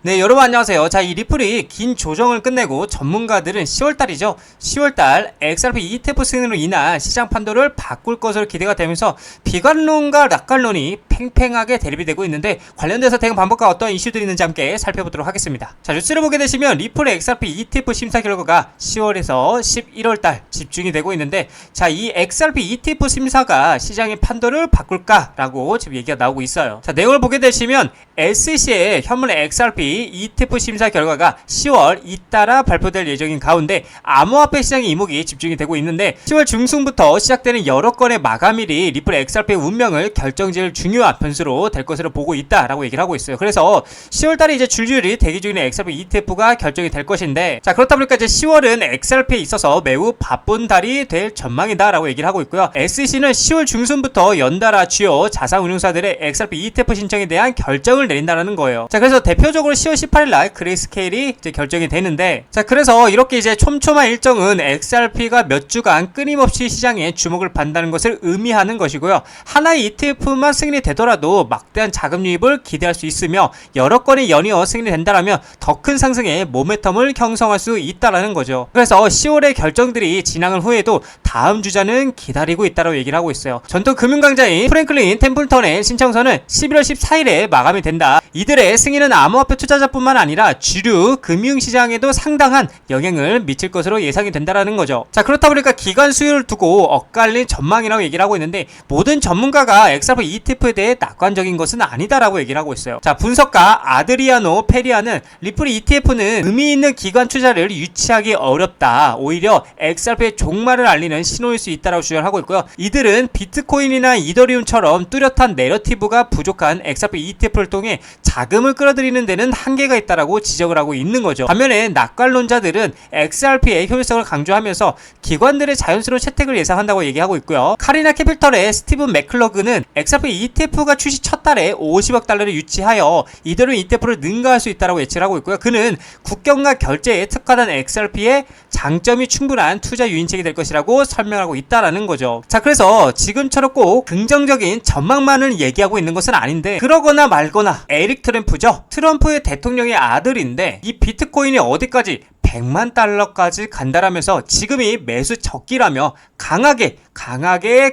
네, 여러분 안녕하세요. 자, 이 리플이 긴 조정을 끝내고 전문가들은 10월달이죠. 10월달 XRP ETF 승인으로 인한 시장 판도를 바꿀 것으로 기대가 되면서 비관론과 낙관론이 팽팽하게 대립이 되고 있는데 관련돼서 대응 방법과 어떤 이슈들이 있는지 함께 살펴보도록 하겠습니다. 자, 뉴스를 보게 되시면 리플의 XRP ETF 심사 결과가 10월에서 11월달 집중이 되고 있는데, 자, 이 XRP ETF 심사가 시장의 판도를 바꿀까라고 지금 얘기가 나오고 있어요. 자, 내용을 보게 되시면 SEC의 현물 XRP ETF 심사 결과가 10월 잇따라 발표될 예정인 가운데 암호화폐 시장의 이목이 집중이 되고 있는데, 10월 중순부터 시작되는 여러 건의 마감일이 리플 XRP의 운명을 결정지을 중요한 변수로 될 것으로 보고 있다라고 얘기를 하고 있어요. 그래서 10월달에 이제 줄줄이 대기 중인 XRP ETF가 결정이 될 것인데, 자, 그렇다 보니까 이제 10월은 XRP에 있어서 매우 바쁜 달이 될 전망이다라고 얘기를 하고 있고요. SEC는 10월 중순부터 연달아 주요 자산운용사들의 XRP ETF 신청에 대한 결정을 내린다는 거예요. 자, 그래서 대표적으로 10월 18일날 그레이스케일이 이제 결정이 되는데, 자, 그래서 이렇게 이제 촘촘한 일정은 XRP가 몇 주간 끊임없이 시장에 주목을 받는다는 것을 의미하는 것이고요. 하나의 ETF만 승인이 되더라도 막대한 자금 유입을 기대할 수 있으며 여러 건이 연이어 승인이 된다라면 더 큰 상승의 모멘텀을 형성할 수 있다라는 거죠. 그래서 10월의 결정들이 진행을 후에도 다음 주자는 기다리고 있다고 얘기를 하고 있어요. 전통 금융강자인 프랭클린 템플턴의 신청서는 11월 14일에 마감이 된다. 이들의 승인은 암호화폐 투자자뿐만 아니라 주류 금융시장에도 상당한 영향을 미칠 것으로 예상이 된다라는 거죠. 자, 그렇다 보니까 기관 수요를 두고 엇갈린 전망이라고 얘기를 하고 있는데, 모든 전문가가 XRP ETF에 대해 낙관적인 것은 아니다라고 얘기를 하고 있어요. 자, 분석가 아드리아노 페리아는 리플 ETF는 의미 있는 기관 투자를 유치하기 어렵다, 오히려 XRP의 종말을 알리는 신호일 수 있다라고 주장을 하고 있고요. 이들은 비트코인이나 이더리움처럼 뚜렷한 내러티브가 부족한 XRP ETF를 통해 자금을 끌어들이는 데는 한계가 있다라고 지적을 하고 있는 거죠. 반면에 낙관론자들은 XRP의 효율성을 강조하면서 기관들의 자연스러운 채택을 예상한다고 얘기하고 있고요. 카리나 캐피털의 스티븐 맥클러그는 XRP ETF가 출시 첫 달에 50억 달러를 유치하여 이더리움 ETF를 능가할 수 있다라고 예측을 하고 있고요. 그는 국경과 결제에 특화된 XRP의 장점이 충분한 투자 유인책이 될 것이라고 설명하고 있다라는 거죠. 자, 그래서 지금처럼 꼭 긍정적인 전망만을 얘기하고 있는 것은 아닌데, 그러거나 말거나 에릭 트럼프죠. 트럼프의 대통령의 아들인데 이 비트코인이 어디까지 100만 달러까지 간다라면서 지금이 매수 적기라며 강하게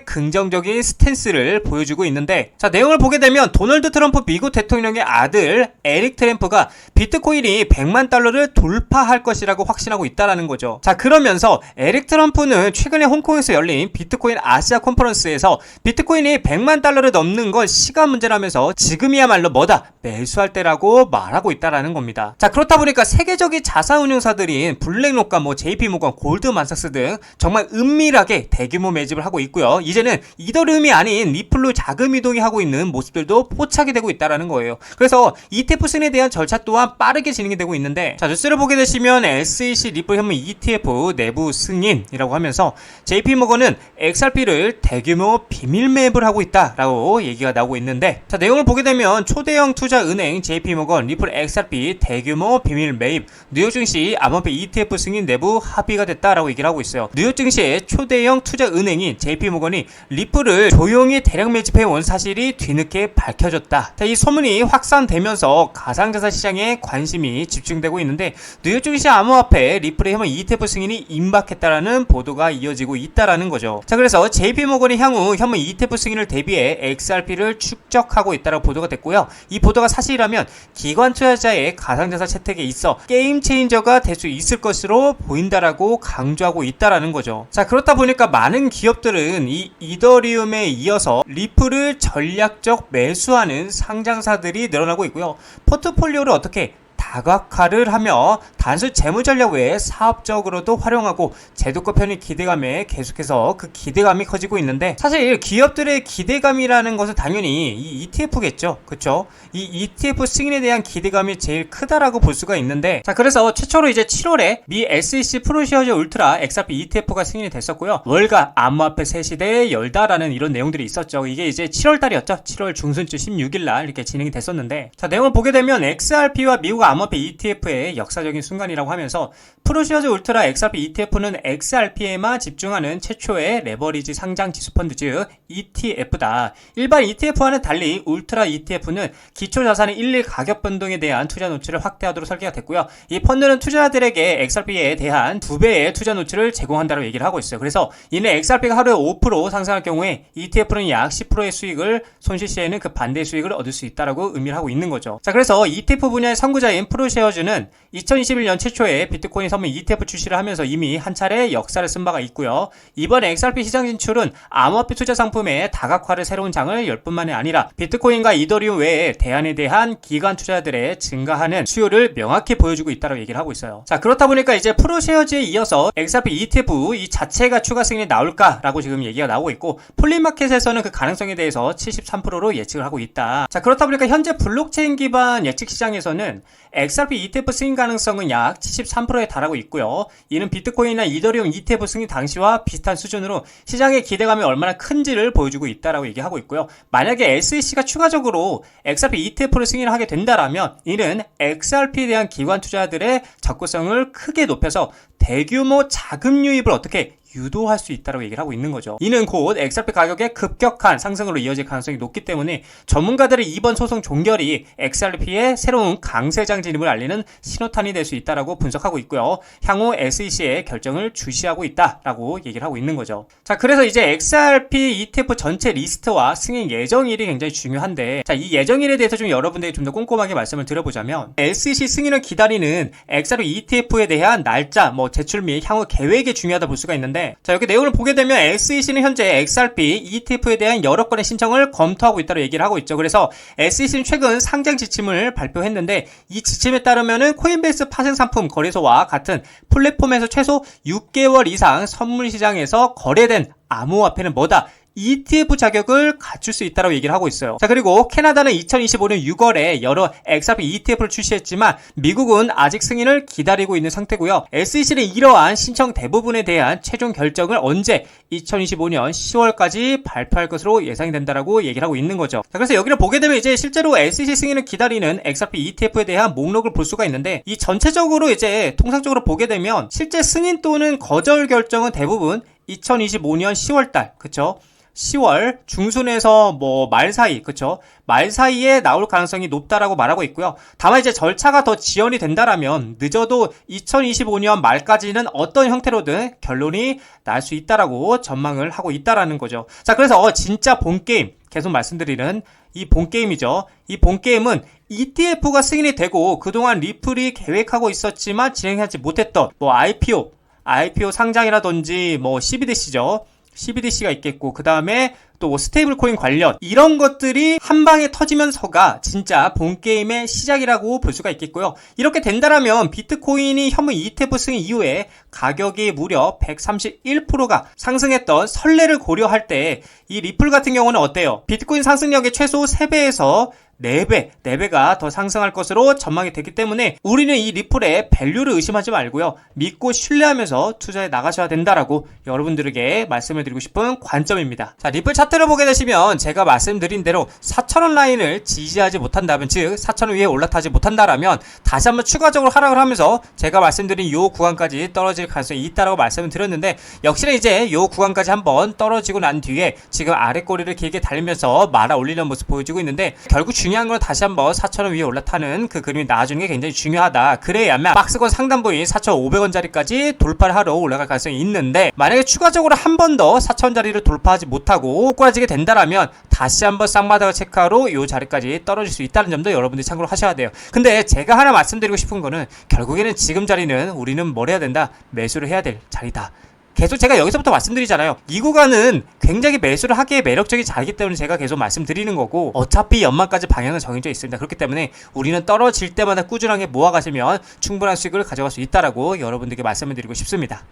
긍정적인 스탠스를 보여주고 있는데, 자, 내용을 보게 되면 도널드 트럼프 미국 대통령의 아들 에릭 트럼프가 비트코인이 100만 달러를 돌파할 것이라고 확신하고 있다라는 거죠. 자, 그러면서 에릭 트럼프는 최근에 홍콩에서 열린 비트코인 아시아 컨퍼런스에서 비트코인이 100만 달러를 넘는 건 시간 문제라면서 지금이야말로 뭐다, 매수할 때라고 말하고 있다라는 겁니다. 자, 그렇다 보니까 세계적인 자산운용사들인 블랙록과 JP모건, 골드만삭스 등 정말 은밀하게 대규모 매집을 하고 있고요. 이제는 이더리움이 아닌 리플로 자금 이동이 하고 있는 모습들도 포착이 되고 있다라는 거예요. 그래서 ETF 승인에 대한 절차 또한 빠르게 진행이 되고 있는데, 자, 뉴스를 보게 되시면 SEC 리플 현물 ETF 내부 승인이라고 하면서 JP모건은 XRP를 대규모 비밀 매입을 하고 있다라고 얘기가 나오고 있는데, 자, 내용을 보게 되면 초대형 투자은행 JP모건 리플 XRP 대규모 비밀 매입, 뉴욕 증시 암호화폐 ETF 승인 내부 합의가 됐다라고 얘기를 하고 있어요. 뉴욕 증시의 초대형 투자은행인 JP모건이 리플을 조용히 대량 매집해온 사실이 뒤늦게 밝혀졌다. 자, 이 소문이 확산되면서 가상자산 시장에 관심이 집중되고 있는데, 뉴욕 증시 암호화폐 리플의 현물 ETF 승인이 임박했다라는 보도가 이어지고 있다라는 거죠. 자, 그래서 JP모건이 향후 현물 ETF 승인을 대비해 XRP를 축적하고 있다라고 보도가 됐고요. 이 보도가 사실이라면 기관 투자자의 가상자산 채택에 있어 게임 체인저가 될 수 있을 것으로 보인다라고 강조하고 있다라는 거죠. 자, 그렇다 보니까 많은 기업들은 이 이더리움에 이어서 리플을 전략적 매수하는 상장사들이 늘어나고 있고요. 포트폴리오를 어떻게 다각화를 하며 단순 재무 전략 외에 사업적으로도 활용하고 제도권 편의 기대감에 계속해서 그 기대감이 커지고 있는데, 사실 기업들의 기대감이라는 것은 당연히 이 ETF겠죠. 그쵸? 이 ETF 승인에 대한 기대감이 제일 크다라고 볼 수가 있는데, 자, 그래서 최초로 이제 7월에 미 SEC 프로시어즈 울트라 XRP ETF가 승인이 됐었고요. 월가 암호화폐 새 시대에 열다라는 이런 내용들이 있었죠. 이게 이제 7월 달이었죠. 7월 중순쯤 16일날 이렇게 진행이 됐었는데, 자, 내용을 보게 되면 XRP와 미국 암호화폐 암호화폐 ETF의 역사적인 순간이라고 하면서 프로시어즈 울트라 XRP ETF는 XRP에만 집중하는 최초의 레버리지 상장 지수 펀드 즉 ETF다. 일반 ETF와는 달리 울트라 ETF는 기초 자산의 일일 가격 변동에 대한 투자 노출을 확대하도록 설계가 됐고요. 이 펀드는 투자자들에게 XRP에 대한 2배의 투자 노출을 제공한다고 얘기를 하고 있어요. 그래서 이는 XRP가 하루에 5% 상승할 경우에 ETF는 약 10%의 수익을, 손실 시에는 그 반대의 수익을 얻을 수 있다라고 의미를 하고 있는 거죠. 자, 그래서 ETF 분야의 선구자인 프로쉐어즈는 2021년 최초에 비트코인 선물 ETF 출시를 하면서 이미 한 차례 역사를 쓴 바가 있고요. 이번 XRP 시장 진출은 암호화폐 투자 상품의 다각화를 새로운 장을 열 뿐만이 아니라 비트코인과 이더리움 외에 대안에 대한 기관 투자들의 증가하는 수요를 명확히 보여주고 있다고 얘기를 하고 있어요. 자, 그렇다 보니까 이제 프로쉐어즈에 이어서 XRP ETF 이 자체가 추가 승인이 나올까라고 지금 얘기가 나오고 있고, 폴리마켓에서는 그 가능성에 대해서 73%로 예측을 하고 있다. 자, 그렇다 보니까 현재 블록체인 기반 예측 시장에서는 XRP ETF 승인 가능성은 약 73%에 달하고 있고요. 이는 비트코인이나 이더리움 ETF 승인 당시와 비슷한 수준으로 시장의 기대감이 얼마나 큰지를 보여주고 있다라고 얘기하고 있고요. 만약에 SEC가 추가적으로 XRP ETF를 승인하게 된다라면 이는 XRP에 대한 기관 투자들의 접근성을 크게 높여서 대규모 자금 유입을 어떻게 유도할 수 있다고 얘기를 하고 있는 거죠. 이는 곧 XRP 가격의 급격한 상승으로 이어질 가능성이 높기 때문에 전문가들의 이번 소송 종결이 XRP의 새로운 강세장 진입을 알리는 신호탄이 될 수 있다고 분석하고 있고요. 향후 SEC의 결정을 주시하고 있다라고 얘기를 하고 있는 거죠. 자, 그래서 이제 XRP ETF 전체 리스트와 승인 예정일이 굉장히 중요한데, 자, 이 예정일에 대해서 좀 여러분들이 좀 더 꼼꼼하게 말씀을 드려보자면, SEC 승인을 기다리는 XRP ETF에 대한 날짜, 제출 및 향후 계획이 중요하다 볼 수가 있는데, 자, 여기 내용을 보게 되면 SEC는 현재 XRP ETF에 대한 여러 건의 신청을 검토하고 있다고 얘기를 하고 있죠. 그래서 SEC는 최근 상장 지침을 발표했는데, 이 지침에 따르면은 코인베이스 파생 상품 거래소와 같은 플랫폼에서 최소 6개월 이상 선물 시장에서 거래된 암호화폐는 뭐다? ETF 자격을 갖출 수 있다고 얘기를 하고 있어요. 자, 그리고 캐나다는 2025년 6월에 여러 XRP ETF를 출시했지만 미국은 아직 승인을 기다리고 있는 상태고요. SEC는 이러한 신청 대부분에 대한 최종 결정을 언제 2025년 10월까지 발표할 것으로 예상이 된다라고 얘기를 하고 있는 거죠. 자, 그래서 여기를 보게 되면 이제 실제로 SEC 승인을 기다리는 XRP ETF에 대한 목록을 볼 수가 있는데, 이 전체적으로 이제 통상적으로 보게 되면 실제 승인 또는 거절 결정은 대부분 2025년 10월달, 그쵸? 10월 중순에서 말 사이, 그쵸? 말 사이에 나올 가능성이 높다라고 말하고 있고요. 다만 이제 절차가 더 지연이 된다라면 늦어도 2025년 말까지는 어떤 형태로든 결론이 날 수 있다라고 전망을 하고 있다라는 거죠. 자, 그래서 진짜 본게임, 계속 말씀드리는 이 본게임이죠. 이 본게임은 ETF가 승인이 되고 그동안 리플이 계획하고 있었지만 진행하지 못했던 IPO 상장이라든지 CBDC죠. CBDC가 있겠고, 그 다음에 또 스테이블 코인 관련 이런 것들이 한 방에 터지면서가 진짜 본게임의 시작이라고 볼 수가 있겠고요. 이렇게 된다라면 비트코인이 현물 ETF 승인 이후에 가격이 무려 131%가 상승했던 선례를 고려할 때 이 리플 같은 경우는 어때요? 비트코인 상승력의 최소 3배에서 4배가 더 상승할 것으로 전망이 됐기 때문에 우리는 이 리플의 밸류를 의심하지 말고요. 믿고 신뢰하면서 투자해 나가셔야 된다라고 여러분들에게 말씀을 드리고 싶은 관점입니다. 자, 리플 차트를 보게 되시면 제가 말씀드린 대로 4,000원 라인을 지지하지 못한다면, 즉 4,000원 위에 올라타지 못한다라면 다시 한번 추가적으로 하락을 하면서 제가 말씀드린 요 구간까지 떨어질 가능성이 있다라고 말씀을 드렸는데, 역시나 이제 요 구간까지 한번 떨어지고 난 뒤에 지금 아래 꼬리를 길게 달리면서 말아 올리는 모습 보여주고 있는데, 결국 중요한 건 다시 한번 4,000원 위에 올라타는 그 그림이 나와주는 게 굉장히 중요하다. 그래야만 박스권 상단 부인 4,500원짜리까지 돌파를 하러 올라갈 가능성이 있는데, 만약에 추가적으로 한 번 더 4,000원짜리를 돌파하지 못하고 꼬꾸라지게 된다라면 다시 한번 쌍바닥을 체크하러 이 자리까지 떨어질 수 있다는 점도 여러분들이 참고로 하셔야 돼요. 근데 제가 하나 말씀드리고 싶은 거는 결국에는 지금 자리는 우리는 뭘 해야 된다? 매수를 해야 될 자리다. 계속 제가 여기서부터 말씀드리잖아요. 이 구간은 굉장히 매수를 하기에 매력적인 자리이기 때문에 제가 계속 말씀드리는 거고, 어차피 연말까지 방향은 정해져 있습니다. 그렇기 때문에 우리는 떨어질 때마다 꾸준하게 모아가시면 충분한 수익을 가져갈 수 있다라고 여러분들께 말씀을 드리고 싶습니다.